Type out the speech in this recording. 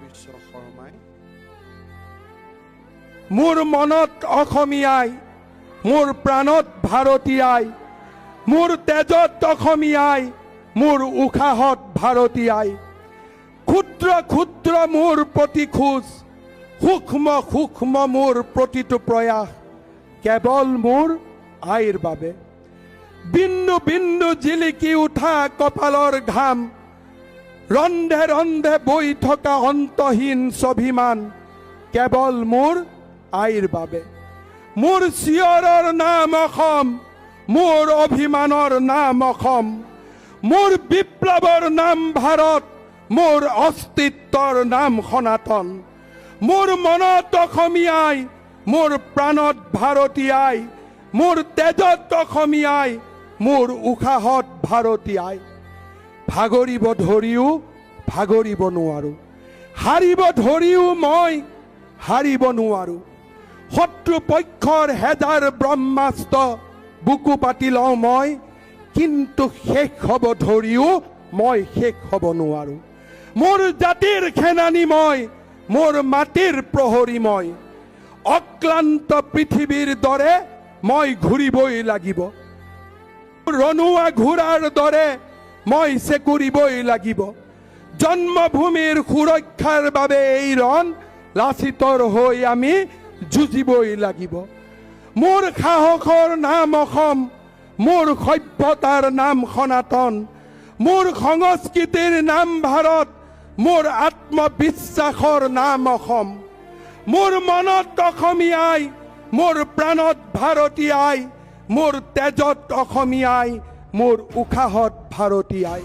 বিশ্ব শৰ্মাই মোৰ মনত অসমীয়াই, মোৰ প্ৰাণত ভাৰতীয়াই, মোৰ তেজত অসমীয়াই, মোৰ উশাহত ভাৰতীয়াই। ক্ষুদ্ৰ ক্ষুদ্ৰ মোৰ প্ৰতি খোজ, সূক্ষ্ম সূক্ষ্ম মোৰ প্ৰতিটো প্ৰয়াস, কেৱল মোৰ আইৰ বাবে। বিন্দু বিন্দু জিলিকি উঠা কপালৰ ঘাম, ৰন্ধে ৰন্ধে বৈ থকা অন্তহীন স্বাভিমান, কেৱল মোৰ আইৰ বাবে। মোৰ চিঞৰৰ নাম অসম, মোৰ অভিমানৰ নাম অসম, মোৰ বিপ্লৱৰ নাম ভাৰত, মোৰ অস্তিত্বৰ নাম সনাতন। মোৰ মনত অসমীয়াই, মোৰ প্ৰাণত ভাৰতীয়াই, মোৰ তেজত অসমীয়াই, মোৰ উশাহত ভাৰতীয়াই। ভাগৰিব ধৰিও ভাগৰিব নোৱাৰো, হাৰিব ধৰিও মই হাৰিব নোৱাৰো। শত্ৰুপক্ষৰ হেজাৰ ব্ৰহ্মাস্ত্ৰ বুকু পাতি লওঁ মই, কিন্তু শেষ হ'ব ধৰিও মই শেষ হ'ব নোৱাৰো। মোৰ জাতিৰ খেনানি মই, মোৰ মাটিৰ প্ৰহৰী মই। অক্লান্ত পৃথিৱীৰ দৰে মই ঘূৰিবই লাগিব, ৰণুৱা ঘোঁৰাৰ দৰে মই চেকুৰিবই লাগিব। জন্মভূমিৰ সুৰক্ষাৰ বাবে এই ৰণ, লাচিতৰ হৈ আমি যুঁজিবই লাগিব। মোৰ সাহসৰ নাম অসম, মোৰ সভ্যতাৰ নাম সনাতন, মোৰ সংস্কৃতিৰ নাম ভাৰত, মোৰ আত্মবিশ্বাসৰ নাম অসম। মোৰ মনত অসমীয়াই, মোৰ প্ৰাণত ভাৰতীয়াই, মোৰ তেজত অসমীয়াই, মোৰ উশাহত ভাৰতীয়াই।